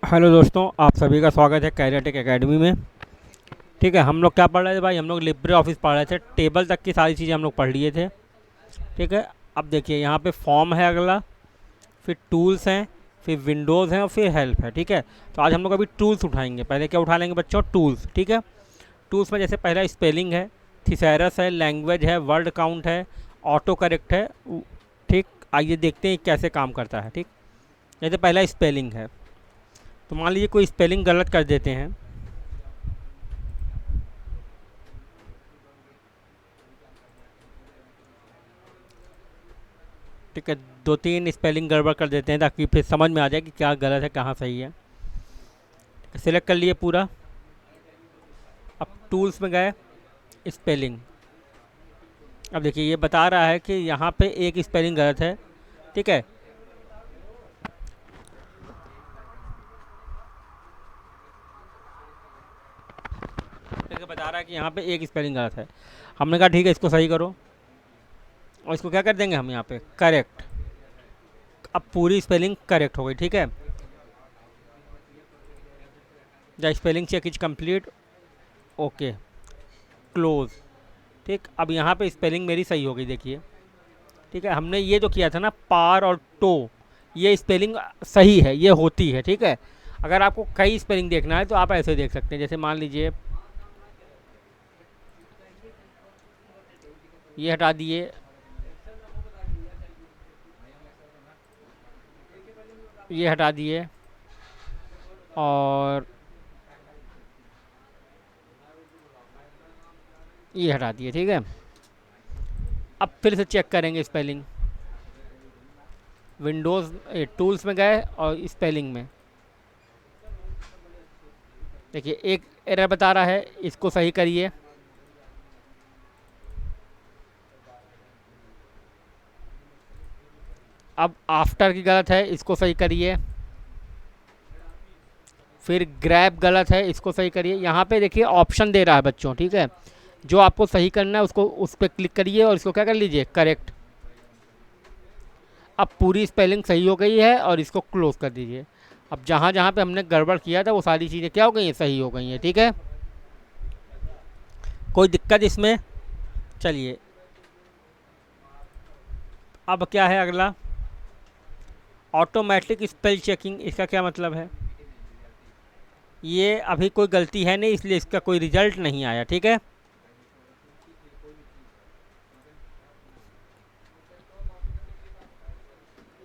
Hello दोस्तों, आप सभी का स्वागत है कैरियरटेक एकेडमी में। ठीक है, हम लोग क्या पढ़ रहे थे भाई? हम लोग लिब्रे ऑफिस पढ़ रहे थे। टेबल तक की सारी चीज़ें हम लोग पढ़ लिए थे। ठीक है, अब देखिए यहाँ पे फॉर्म है अगला, फिर टूल्स हैं, फिर विंडोज़ हैं और फिर हेल्प है। ठीक है, तो आज हम लोग अभी टूल्स उठाएंगे। पहले क्या उठा लेंगे बच्चों? टूल्स। ठीक है, टूल्स में जैसे पहला स्पेलिंग है, थिसैरस है, लैंग्वेज है, वर्ड काउंट है, ऑटो करेक्ट है। ठीक, आइए देखते हैं कैसे काम करता है। ठीक, जैसे पहला स्पेलिंग है, तो मान लीजिए कोई स्पेलिंग गलत कर देते हैं। ठीक है, दो तीन स्पेलिंग गड़बड़ कर देते हैं ताकि फिर समझ में आ जाए कि क्या गलत है कहाँ सही है। सिलेक्ट कर लिए पूरा। अब टूल्स में गए, स्पेलिंग। अब देखिए ये बता रहा है कि यहाँ पे एक स्पेलिंग गलत है। ठीक है, ठीक है, बता रहा है कि यहाँ पे एक स्पेलिंग गलत है। हमने कहा ठीक है, इसको सही करो और इसको क्या कर देंगे हम यहाँ पे? करेक्ट। अब पूरी स्पेलिंग करेक्ट हो गई। ठीक है, the spelling check is complete. Okay, close. ठीक, अब यहाँ पे स्पेलिंग मेरी सही हो गई, देखिए। ठीक है, हमने ये जो किया था ना, पार और टो, ये स्पेलिंग सही है, ये होती है। ठीक है, अगर आपको कई स्पेलिंग देखना है तो आप ऐसे देख सकते हैं। जैसे मान लीजिए ये हटा दिए, ये हटा दिए और ये हटा दिए। ठीक है, अब फिर से चेक करेंगे स्पेलिंग। विंडोज़ टूल्स में गए और स्पेलिंग में देखिए एक एरर बता रहा है, इसको सही करिए। अब आफ्टर की गलत है, इसको सही करिए। फिर ग्रैब गलत है, इसको सही करिए। यहाँ पे देखिए ऑप्शन दे रहा है बच्चों। ठीक है, जो आपको सही करना है उसको उस पर क्लिक करिए और इसको क्या कर लीजिए? करेक्ट। अब पूरी स्पेलिंग सही हो गई है और इसको क्लोज कर दीजिए। अब जहाँ जहाँ पे हमने गड़बड़ किया था वो सारी चीज़ें क्या हो गई हैं? सही हो गई हैं। ठीक है, कोई दिक्कत इसमें? चलिए, अब क्या है अगला? Automatic spell checking. इसका क्या मतलब है? ये अभी कोई गलती है नहीं, इसलिए इसका कोई रिजल्ट नहीं आया। ठीक है,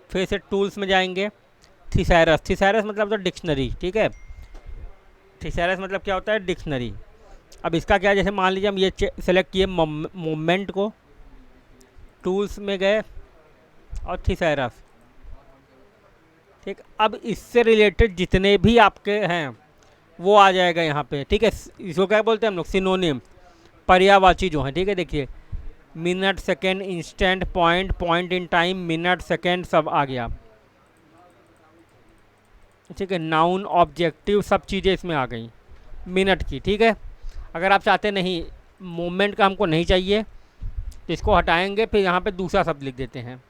फिर से टूल्स में जाएंगे। थिसैरस, थिसैरस मतलब तो डिक्शनरी। ठीक है, थिसैरस मतलब क्या होता है? डिक्शनरी। अब इसका क्या, जैसे मान लीजिए हम ये सेलेक्ट किए मोमेंट को, टूल्स में गए और थिसैरस। ठीक, अब इससे रिलेटेड जितने भी आपके हैं वो आ जाएगा यहाँ पे। ठीक है, इसको क्या बोलते हैं हम लोग? सिनोनिम, पर्यायवाची जो है। ठीक है, देखिए minute, second, instant, point, point in time, minute, second, सब आ गया। ठीक है, नाउन, ऑब्जेक्टिव, सब चीज़ें इसमें आ गई मिनट की। ठीक है, अगर आप चाहते नहीं मोमेंट का हमको नहीं चाहिए तो इसको हटाएंगे, फिर यहाँ पे दूसरा शब्द लिख देते हैं।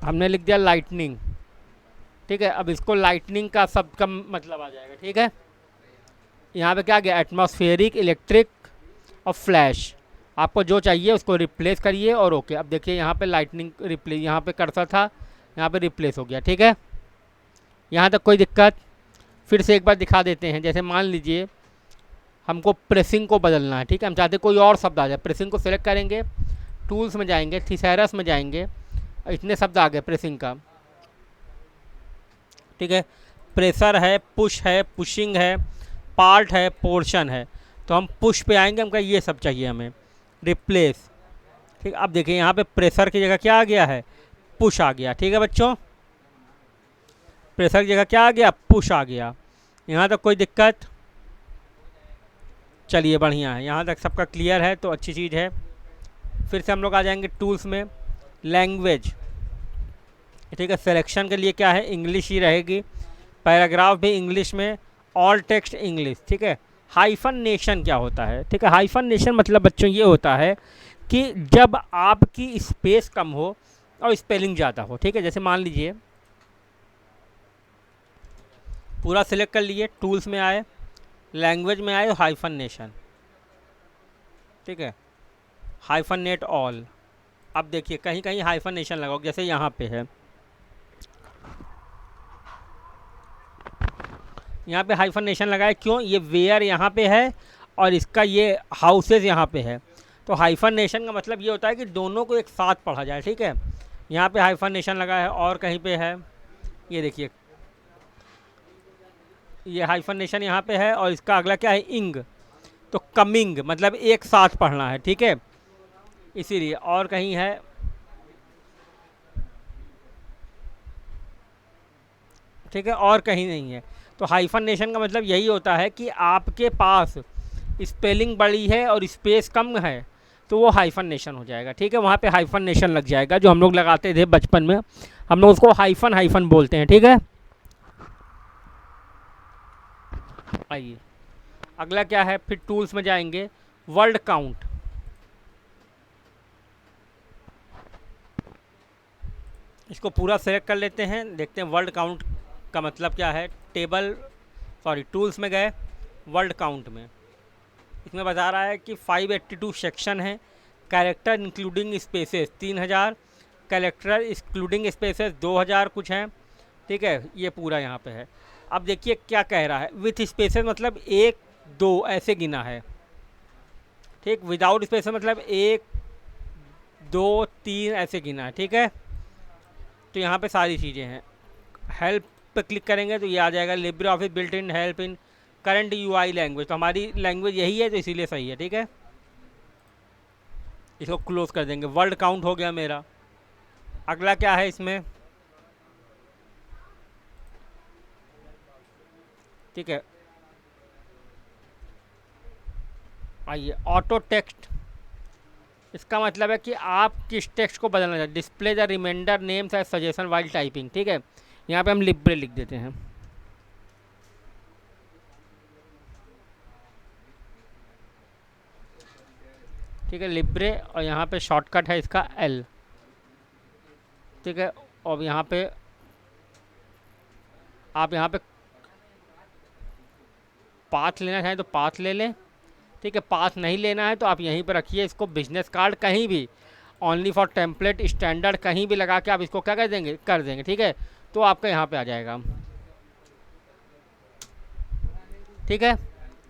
हमने लिख दिया लाइटनिंग। ठीक है, अब इसको लाइटनिंग का शब्द का मतलब आ जाएगा। ठीक है, यहाँ पे क्या गया? एटमॉस्फेरिक, इलेक्ट्रिक और फ्लैश। आपको जो चाहिए उसको रिप्लेस करिए और ओके। अब देखिए यहाँ पे लाइटनिंग रिप्लेस, यहाँ पे कर्सर था, यहाँ पे रिप्लेस हो गया। ठीक है, यहाँ तक कोई दिक्कत? फिर से एक बार दिखा देते हैं। जैसे मान लीजिए हमको प्रेसिंग को बदलना है। ठीक है, हम चाहते कोई और शब्द आ जाए। प्रेसिंग को सिलेक्ट करेंगे, टूल्स में जाएंगे, थिसैरस में जाएंगे, इतने शब्द आ गए प्रेसिंग का। ठीक है, प्रेशर है, पुश है, पुशिंग है, पार्ट है, पोर्शन है। तो हम पुश पे आएंगे, हम कहें ये सब चाहिए हमें, रिप्लेस। ठीक, अब देखिए यहाँ पे प्रेशर की जगह क्या आ गया है? पुश आ गया। ठीक है बच्चों, प्रेशर की जगह क्या आ गया? पुश आ गया। यहाँ तक कोई दिक्कत? चलिए बढ़िया है, यहाँ तक सबका क्लियर है तो अच्छी चीज़ है। फिर से हम लोग आ जाएंगे टूल्स में, लैंग्वेज। ठीक है, सिलेक्शन के लिए क्या है? इंग्लिश ही रहेगी, पैराग्राफ भी इंग्लिश में, ऑल टेक्स्ट इंग्लिश। ठीक है, हाइफन नेशन क्या होता है? ठीक है, हाइफन नेशन मतलब बच्चों ये होता है कि जब आपकी स्पेस कम हो और स्पेलिंग ज़्यादा हो, ठीक है। जैसे मान लीजिए पूरा सिलेक्ट कर लिए, टूल्स में आए, लैंग्वेज में आए, हाइफन नेशन, ठीक है, हाइफन नेट ऑल। अब देखिए कहीं कहीं हाइफन नेशन लगाओ, जैसे यहाँ पे है, यहाँ पे हाइफन नेशन लगाए, क्यों? ये वेयर यहाँ पे है और इसका ये हाउसेज यहाँ पे है, तो हाइफन नेशन का मतलब ये होता है कि दोनों को एक साथ पढ़ा जाए, ठीक है। यहाँ पे हाइफन नेशन लगा है और कहीं पे है, ये देखिए ये हाइफन नेशन यहाँ पे है और इसका अगला क्या है, इंग, तो कमिंग मतलब एक साथ पढ़ना है, ठीक है, इसीलिए। और कहीं है, ठीक है, और कहीं नहीं है। तो हाइफन नेशन का मतलब यही होता है कि आपके पास स्पेलिंग बड़ी है और स्पेस कम है, तो वो हाइफन नेशन हो जाएगा, ठीक है। वहाँ पे हाइफन नेशन लग जाएगा, जो हम लोग लगाते थे बचपन में, हम लोग उसको हाइफन हाइफन बोलते हैं, ठीक है। आइए अगला क्या है, फिर टूल्स में जाएंगे, वर्ड काउंट। इसको पूरा सेलेक्ट कर लेते हैं, देखते हैं वर्ड काउंट का मतलब क्या है। टेबल, सॉरी, टूल्स में गए, वर्ड काउंट में इसमें बता रहा है कि 582 सेक्शन है, character including spaces 3000, character including spaces 2000 कुछ हैं, ठीक है, ये पूरा यहाँ पे है। अब देखिए क्या कह रहा है, विथ स्पेसेस मतलब 1 2 ऐसे गिना है, ठीक, विदाउट स्पेसेस मतलब 1 2 3 ऐसे गिना है, ठीक है। तो यहाँ पे सारी चीज़ें हैं। हेल्प पे क्लिक करेंगे तो ये आ जाएगा, Libre office built in help in current UI language, तो हमारी लैंग्वेज यही है, तो इसीलिए सही है, ठीक है। इसको क्लोज कर देंगे, वर्ड काउंट हो गया मेरा। अगला क्या है इसमें, ठीक है, आइए ऑटो टेक्स्ट। इसका मतलब है कि आप किस टेक्स्ट को बदलना चाहते हैं। Display the reminder names as suggestion while typing, ठीक है, यहाँ पे हम लिब्रे लिख देते हैं, ठीक है, लिब्रे, और यहाँ पे शॉर्टकट है इसका एल, ठीक है। और यहाँ पे आप यहाँ पे पाथ लेना चाहें तो पाथ ले लें, ठीक है। पाथ नहीं लेना है तो आप यहीं पर रखिए इसको, बिजनेस कार्ड कहीं भी, ओनली फॉर टेम्पलेट स्टैंडर्ड कहीं भी लगा के आप इसको क्या कर देंगे, ठीक है। तो आपका यहाँ पे आ जाएगा, ठीक है।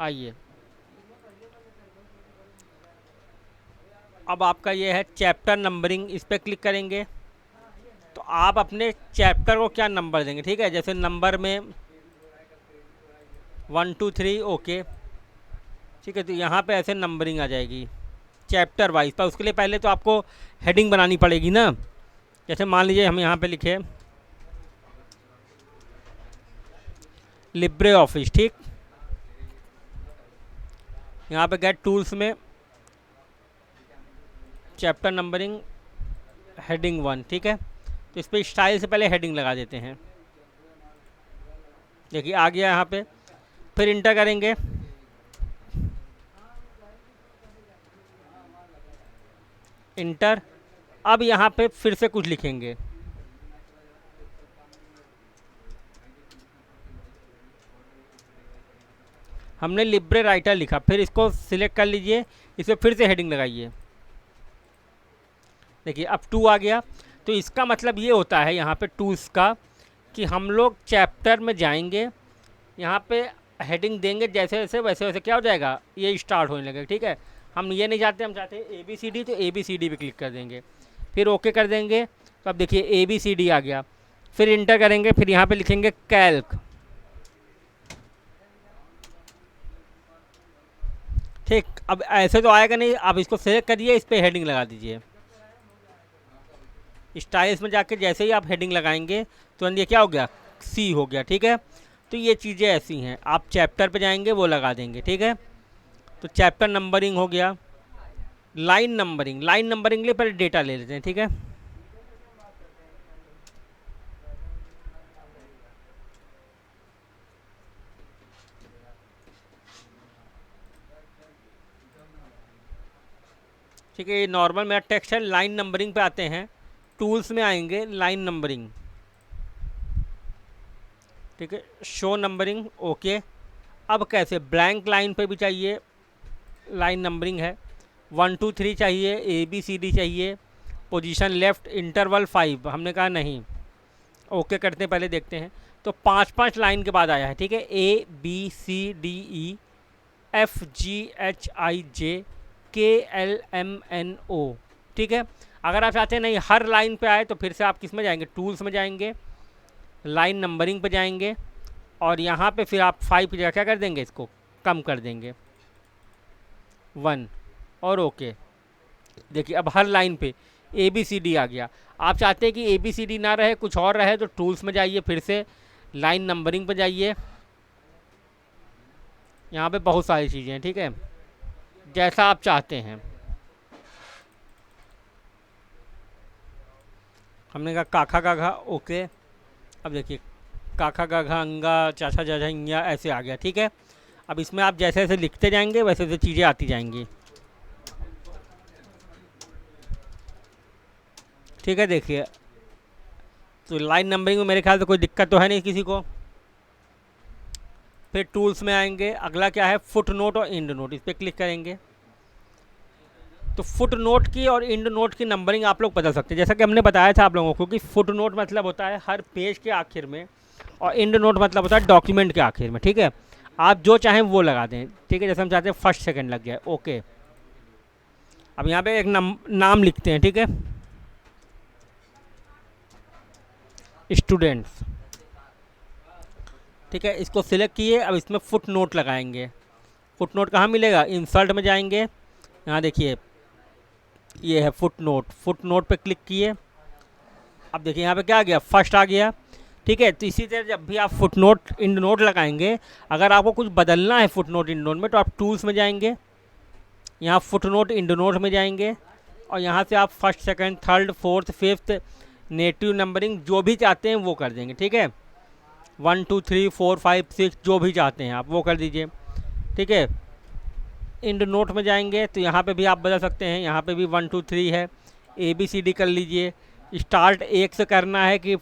आइए अब आपका ये है चैप्टर नंबरिंग, इस पर क्लिक करेंगे तो आप अपने चैप्टर को क्या नंबर देंगे, ठीक है। जैसे नंबर में 1 2 3, ओके, ठीक है। तो यहाँ पे ऐसे नंबरिंग आ जाएगी चैप्टर वाइज, पर उसके लिए पहले तो आपको हेडिंग बनानी पड़ेगी ना। जैसे मान लीजिए हम यहाँ पे लिखे लिब्रे ऑफिस, ठीक, यहाँ पे गए टूल्स में, चैप्टर नंबरिंग हेडिंग 1, ठीक है। तो इस पर स्टाइल से पहले हेडिंग लगा देते हैं, देखिए आ गया यहाँ पे। फिर इंटर करेंगे, इंटर। अब यहाँ पे फिर से कुछ लिखेंगे, हमने लिब्रे राइटर लिखा, फिर इसको सिलेक्ट कर लीजिए, इस पर फिर से हेडिंग लगाइए, देखिए अब 2 आ गया। तो इसका मतलब ये होता है यहाँ पे टूल्स का कि हम लोग चैप्टर में जाएंगे, यहाँ पे हेडिंग देंगे, जैसे जैसे वैसे वैसे क्या हो जाएगा, ये स्टार्ट होने लगेगा, ठीक है। हम ये नहीं चाहते, हम चाहते हैं ABCD, तो ABCD पे क्लिक कर देंगे, फिर ओके कर देंगे। तो अब देखिए ABCD आ गया, फिर इंटर करेंगे, फिर यहाँ पे लिखेंगे कैल्क, ठीक। अब ऐसे तो आएगा नहीं, आप इसको सेलेक्ट करिए, इस पर हेडिंग लगा दीजिए। स्टाइल्स में जाके जैसे ही आप हेडिंग लगाएंगे तो ये क्या हो गया, सी हो गया, ठीक है। तो ये चीज़ें ऐसी हैं, आप चैप्टर पे जाएंगे वो लगा देंगे, ठीक है। तो चैप्टर नंबरिंग हो गया। लाइन नंबरिंग, लाइन नंबरिंग के लिए पहले डेटा ले लेते हैं, ठीक है। ठीक है, ये नॉर्मल मेरा टेक्स्ट है, लाइन नंबरिंग पे आते हैं। टूल्स में आएंगे, लाइन नंबरिंग, ठीक है, शो नंबरिंग, ओके। अब कैसे, ब्लैंक लाइन पे भी चाहिए लाइन नंबरिंग है, 1 2 3 चाहिए, ABCD चाहिए, पोजीशन लेफ्ट, इंटरवल 5, हमने कहा नहीं, ओके करते हैं, पहले देखते हैं। तो 5 लाइन के बाद आया है, ठीक है, ABCDEFGHIJKLMNO, ठीक है। अगर आप चाहते हैं नहीं हर लाइन पे आए तो फिर से आप किस में जाएंगे, टूल्स में जाएंगे, लाइन नंबरिंग पे जाएंगे, और यहाँ पे फिर आप 5 की जगह क्या कर देंगे, इसको कम कर देंगे 1, और ओके। देखिए अब हर लाइन पे ABCD आ गया। आप चाहते हैं कि ABCD ना रहे, कुछ और रहे, तो टूल्स में जाइए, फिर से लाइन नंबरिंग पे जाइए, यहाँ पे बहुत सारी चीज़ें हैं, ठीक है, जैसा आप चाहते हैं। हमने कहा काखा गाघा, ओके। अब देखिए काखा गाघा अंगा चाचा जाजा इंगा ऐसे आ गया, ठीक है। अब इसमें आप जैसे जैसे लिखते जाएंगे वैसे वैसे चीज़ें आती जाएंगी, ठीक है। देखिए तो लाइन नंबरिंग में मेरे ख्याल से कोई दिक्कत तो है नहीं किसी को। फिर टूल्स में आएंगे, अगला क्या है, फुट नोट और इंड नोट, इस पर क्लिक करेंगे। तो फुट नोट की और इंड नोट की नंबरिंग आप लोग बदल सकते हैं, जैसा कि हमने बताया था आप लोगों को कि फुट नोट मतलब होता है हर पेज के आखिर में, और इंड नोट मतलब होता है डॉक्यूमेंट के आखिर में, ठीक है। आप जो चाहें वो लगा दें, ठीक है, जैसे हम चाहते हैं फर्स्ट सेकंड लग गया, ओके। अब यहाँ पे एक नाम लिखते हैं, ठीक है, स्टूडेंट्स, ठीक है, इसको सिलेक्ट किए। अब इसमें फुट नोट लगाएंगे। फुट नोट कहाँ मिलेगा, इंसर्ट में जाएंगे, यहाँ देखिए ये है फुट नोट, फुट नोट पे क्लिक किए। अब देखिए यहाँ पे क्या आ गया, फर्स्ट आ गया, ठीक है। तो इसी तरह जब भी आप फुट नोट इंड नोट लगाएंगे, अगर आपको कुछ बदलना है फुट नोट इंड नोट में, तो आप टूल्स में जाएंगे, यहाँ फुट नोट इंड नोट में जाएंगे, और यहाँ से आप first second third fourth fifth native numbering जो भी चाहते हैं वो कर देंगे, ठीक है। 1 2 3 4 5 6 जो भी चाहते हैं आप वो कर दीजिए, ठीक है। इंड नोट में जाएंगे तो यहाँ पे भी आप बदल सकते हैं, यहाँ पे भी 1 2 3 है, ABCD कर लीजिए। स्टार्ट 1 से करना है कि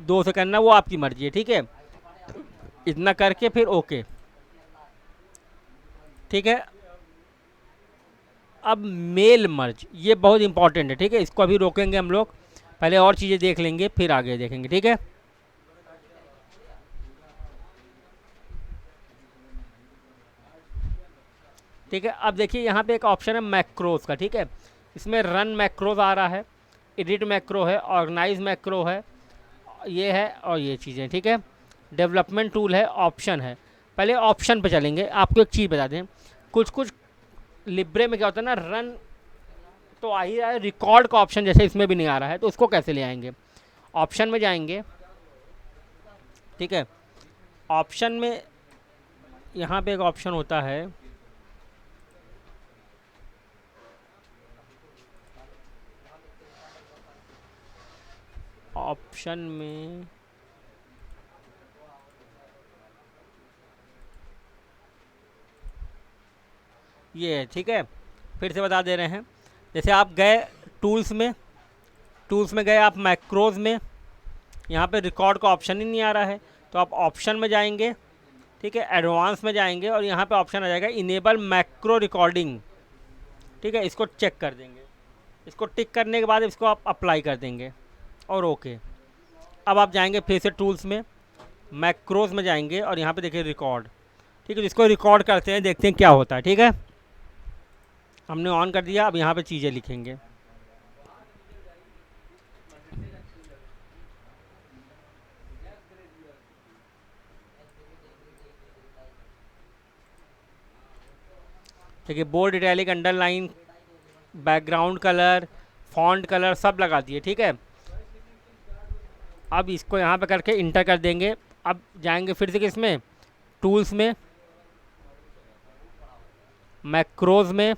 2 से करना, वो आपकी मर्जी है, ठीक है। इतना करके फिर ओके, ठीक है। अब मेल मर्ज, ये बहुत इंपॉर्टेंट है, ठीक है, इसको अभी रोकेंगे हम लोग, पहले और चीज़ें देख लेंगे फिर आगे देखेंगे, ठीक है। ठीक है, अब देखिए यहाँ पे एक ऑप्शन है मैक्रोज का, ठीक है, इसमें रन मैक्रोज आ रहा है, एडिट मैक्रो है, ऑर्गेनाइज मैक्रो है, ये है, और ये चीज़ें, ठीक है। डेवलपमेंट टूल है, ऑप्शन है। पहले ऑप्शन पे चलेंगे। आपको एक चीज़ बता दें, कुछ कुछ लिब्रे में क्या होता है ना, रन तो आ ही रहा है, रिकॉर्ड का ऑप्शन जैसे इसमें भी नहीं आ रहा है, तो उसको कैसे ले आएंगे। ऑप्शन में जाएंगे, ठीक है, ऑप्शन में यहाँ पे एक ऑप्शन होता है, ऑप्शन में ये है, ठीक है, फिर से बता दे रहे हैं। जैसे आप गए टूल्स में, टूल्स में गए आप मैक्रोज में, यहाँ पे रिकॉर्ड का ऑप्शन ही नहीं आ रहा है, तो आप ऑप्शन में जाएंगे, ठीक है, एडवांस में जाएंगे, और यहाँ पे ऑप्शन आ जाएगा इनेबल मैक्रो रिकॉर्डिंग, ठीक है, इसको चेक कर देंगे। इसको टिक करने के बाद इसको आप अप्लाई कर देंगे, और ओके। अब आप जाएंगे फिर से टूल्स में, मैक्रोज में जाएंगे, और यहाँ पे देखिए रिकॉर्ड, ठीक है, इसको रिकॉर्ड करते हैं, देखते हैं क्या होता है, ठीक है। हमने ऑन कर दिया। अब यहाँ पे चीज़ें लिखेंगे, ठीक है, bold italic underline background colour font colour सब लगा दिए, ठीक है। अब इसको यहाँ पे करके इंटर कर देंगे। अब जाएंगे फिर से किसमें, टूल्स में, मैक्रोज में,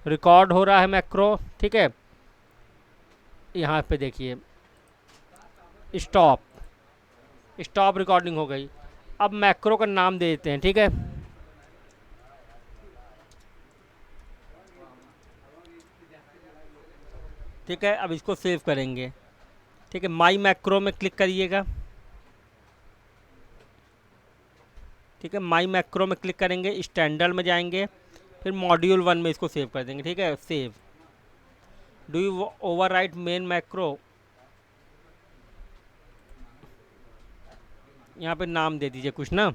रिकॉर्ड हो रहा है मैक्रो, ठीक है, यहाँ पे देखिए स्टॉप, स्टॉप रिकॉर्डिंग हो गई। अब मैक्रो का नाम दे देते हैं, ठीक है, ठीक है, अब इसको सेव करेंगे। ठीक है, माई मैक्रो में क्लिक करिएगा। ठीक है, माई मैक्रो में क्लिक करेंगे, स्टैंडर्ड में जाएंगे, फिर मॉड्यूल 1 में इसको सेव कर देंगे। ठीक है, save. Do you overwrite main macro, यहाँ पे नाम दे दीजिए कुछ ना।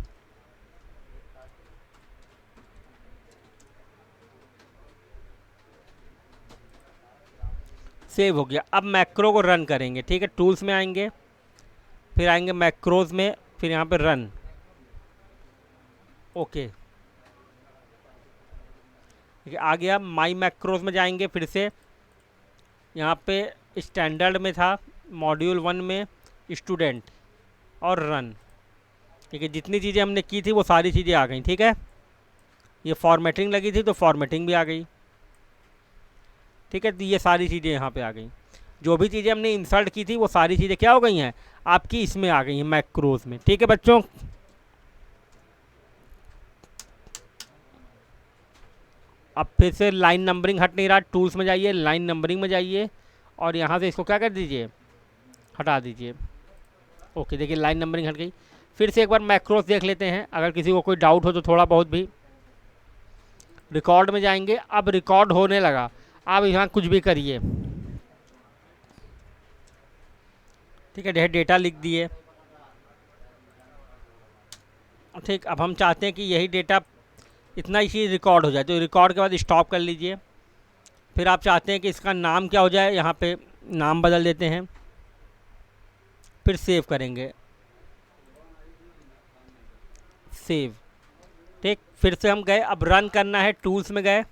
सेव हो गया। अब मैक्रो को रन करेंगे। ठीक है, टूल्स में आएंगे, फिर आएंगे मैक्रोज में, फिर यहाँ पे रन। ओके, ठीक है, आ गया। माई मैक्रोज में जाएंगे, फिर से यहाँ पे स्टैंडर्ड में था, मॉड्यूल 1 में स्टूडेंट, और रन। ठीक है, जितनी चीज़ें हमने की थी वो सारी चीज़ें आ गई। ठीक है, ये फॉर्मेटिंग लगी थी तो फॉर्मेटिंग भी आ गई। ठीक है, तो ये सारी चीज़ें यहाँ पे आ गई। जो भी चीज़ें हमने इंसर्ट की थी वो सारी चीज़ें क्या हो गई हैं, आपकी इसमें आ गई हैं, मैक्रोज में। ठीक है बच्चों, अब फिर से लाइन नंबरिंग हट नहीं रहा, टूल्स में जाइए, लाइन नंबरिंग में जाइए, और यहाँ से इसको क्या कर दीजिए, हटा दीजिए। ओके, देखिए लाइन नंबरिंग हट गई। फिर से एक बार मैक्रोस देख लेते हैं, अगर किसी को कोई डाउट हो तो थोड़ा बहुत भी। रिकॉर्ड में जाएंगे, अब रिकॉर्ड होने लगा। आप यहाँ कुछ भी करिए। ठीक है, डेटा लिख दिए। ठीक, अब हम चाहते हैं कि यही डेटा इतना ही चीज़ रिकॉर्ड हो जाए, तो रिकॉर्ड के बाद स्टॉप कर लीजिए। फिर आप चाहते हैं कि इसका नाम क्या हो जाए, यहाँ पे नाम बदल देते हैं, फिर सेव करेंगे। सेव। ठीक, फिर से हम गए, अब रन करना है, टूल्स में गए,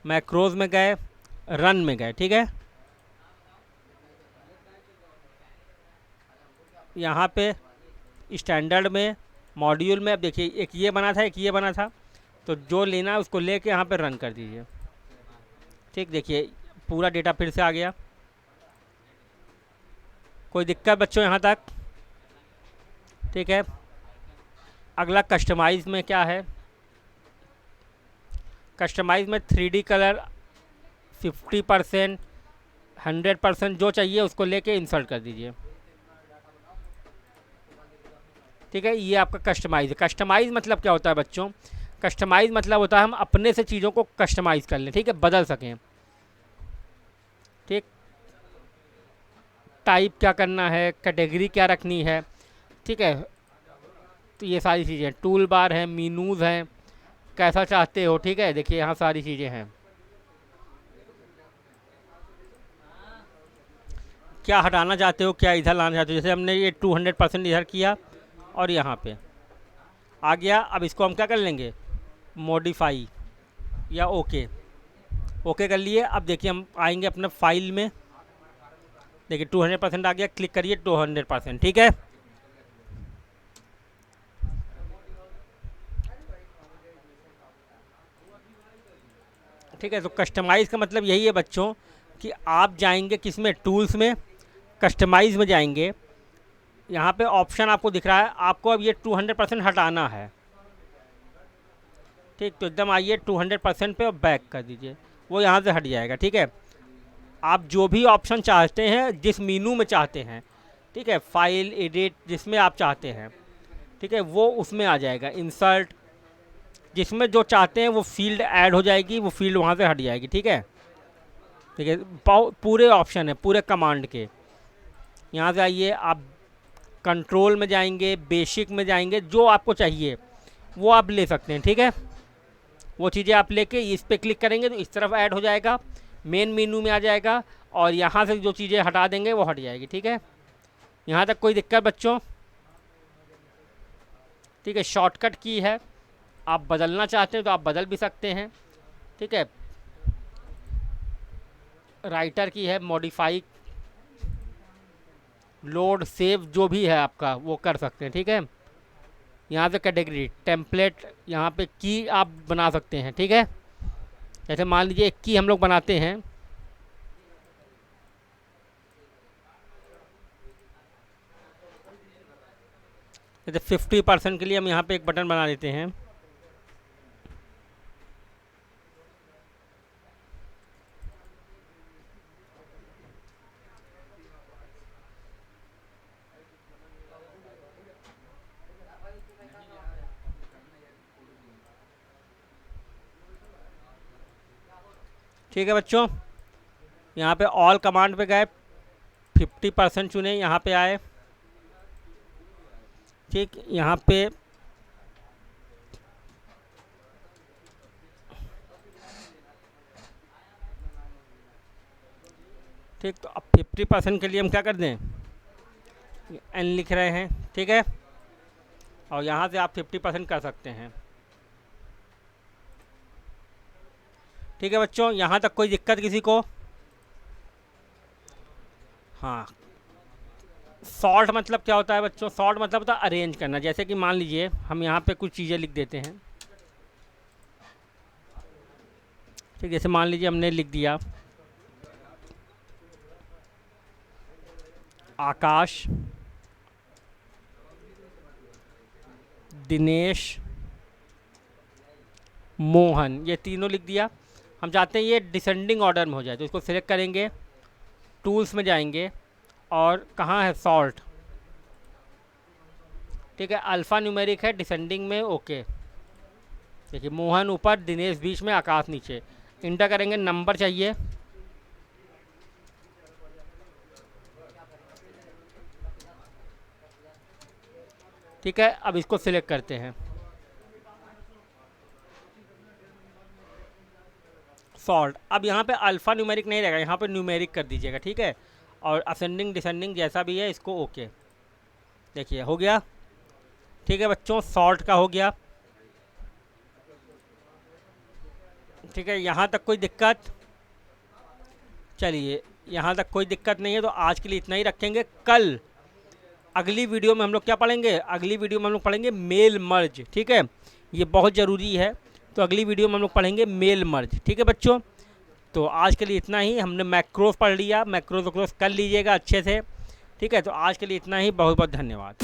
मैक्रोज में गए, रन में गए। ठीक है, यहाँ पे स्टैंडर्ड में, मॉड्यूल में, अब देखिए एक ये बना था, एक ये बना था, तो जो लेना है उसको लेके यहाँ पे रन कर दीजिए। ठीक, देखिए पूरा डेटा फिर से आ गया। कोई दिक्कत बच्चों यहाँ तक? ठीक है, अगला कस्टमाइज में क्या है। कस्टमाइज में 3D कलर 50%, 100% जो चाहिए उसको लेके इंसर्ट कर दीजिए। ठीक है, ये आपका कस्टमाइज है। कस्टमाइज मतलब क्या होता है बच्चों, कस्टमाइज मतलब होता है हम अपने से चीज़ों को कस्टमाइज कर लें। ठीक है, बदल सकें। ठीक, टाइप क्या करना है, कैटेगरी क्या रखनी है। ठीक है, तो ये सारी चीज़ें, टूल बार है, मीनूज़ हैं, कैसा चाहते हो। ठीक है, देखिए यहाँ सारी चीज़ें हैं। क्या हटाना चाहते हो, क्या इधर लाना चाहते हो, जैसे हमने ये 200% इधर किया और यहाँ पे आ गया। अब इसको हम क्या कर लेंगे, मॉडिफाई या ओके। ओके कर लिए। अब देखिए हम आएंगे अपने फाइल में, देखिए 200% आ गया, क्लिक करिए 200%। ठीक है, ठीक है, तो कस्टमाइज़ का मतलब यही है बच्चों कि आप जाएंगे किस में, टूल्स में, कस्टमाइज़ में जाएंगे। यहाँ पे ऑप्शन आपको दिख रहा है, आपको अब ये 200% हटाना है। ठीक, तो एकदम आइए 200% पे और बैक कर दीजिए, वो यहाँ से हट जाएगा। ठीक है, आप जो भी ऑप्शन चाहते हैं, जिस मीनू में चाहते हैं, ठीक है, फाइल, एडिट, जिसमें आप चाहते हैं, ठीक है, वो उसमें आ जाएगा। इंसर्ट, जिसमें जो चाहते हैं वो फील्ड ऐड हो जाएगी, वो फील्ड वहाँ से हट जाएगी। ठीक है, ठीक है, पूरे ऑप्शन है, पूरे कमांड के। यहाँ से आइए, आप कंट्रोल में जाएंगे, बेसिक में जाएंगे, जो आपको चाहिए वो आप ले सकते हैं। ठीक है, वो चीज़ें आप लेके इस पर क्लिक करेंगे तो इस तरफ ऐड हो जाएगा, मेन मेनू में आ जाएगा, और यहाँ से जो चीज़ें हटा देंगे वो हट जाएगी। ठीक है, यहाँ तक कोई दिक्कत बच्चों? ठीक है, शॉर्टकट की है, आप बदलना चाहते हैं तो आप बदल भी सकते हैं। ठीक है, राइटर की है, मॉडिफाई, लोड, सेव, जो भी है आपका वो कर सकते हैं। ठीक है, यहाँ से कैटेगरी, टेम्पलेट, यहाँ पे की आप बना सकते हैं। ठीक है, जैसे मान लीजिए एक की हम लोग बनाते हैं, जैसे 50% के लिए हम यहाँ पे एक बटन बना देते हैं। ठीक है बच्चों, यहाँ पे ऑल कमांड पे गए, 50% चुने, यहाँ पे आए, ठीक, यहाँ पे ठीक। तो अब 50% के लिए हम क्या कर दें, एन लिख रहे हैं, ठीक है, और यहाँ से आप 50% कर सकते हैं। ठीक है बच्चों, यहाँ तक कोई दिक्कत किसी को? हाँ, सॉर्ट मतलब क्या होता है बच्चों? सॉर्ट मतलब होता है अरेंज करना। जैसे कि मान लीजिए हम यहाँ पे कुछ चीज़ें लिख देते हैं, ठीक, जैसे मान लीजिए हमने लिख दिया आकाश, दिनेश, मोहन, ये तीनों लिख दिया। हम चाहते हैं ये डिसेंडिंग ऑर्डर में हो जाए, तो इसको सिलेक्ट करेंगे, टूल्स में जाएंगे, और कहाँ है सॉर्ट, ठीक है, अल्फ़ा न्यूमेरिक है, डिसेंडिंग में, ओके। देखिए मोहन ऊपर, दिनेश बीच में, आकाश नीचे। इंटर करेंगे, नंबर चाहिए, ठीक है। अब इसको सिलेक्ट करते हैं, सॉल्ट। अब यहाँ पे अल्फ़ा न्यूमेरिक नहीं रहेगा, यहाँ पे न्यूमेरिक कर दीजिएगा, ठीक है, और असेंडिंग डिसेंडिंग जैसा भी है इसको ओके। देखिए हो गया, ठीक है बच्चों, सॉल्ट का हो गया, ठीक है। यहाँ तक कोई दिक्कत? चलिए, यहाँ तक कोई दिक्कत नहीं है, तो आज के लिए इतना ही रखेंगे। कल अगली वीडियो में हम लोग क्या पढ़ेंगे? अगली वीडियो में हम लोग पढ़ेंगे मेल मर्ज, ठीक है, ये बहुत ज़रूरी है। तो अगली वीडियो में हम लोग पढ़ेंगे मेल मर्ज, ठीक है बच्चों। तो आज के लिए इतना ही, हमने मैक्रोस पढ़ लिया, मैक्रोस वक्रोस कर लीजिएगा अच्छे से, ठीक है। तो आज के लिए इतना ही, बहुत बहुत धन्यवाद।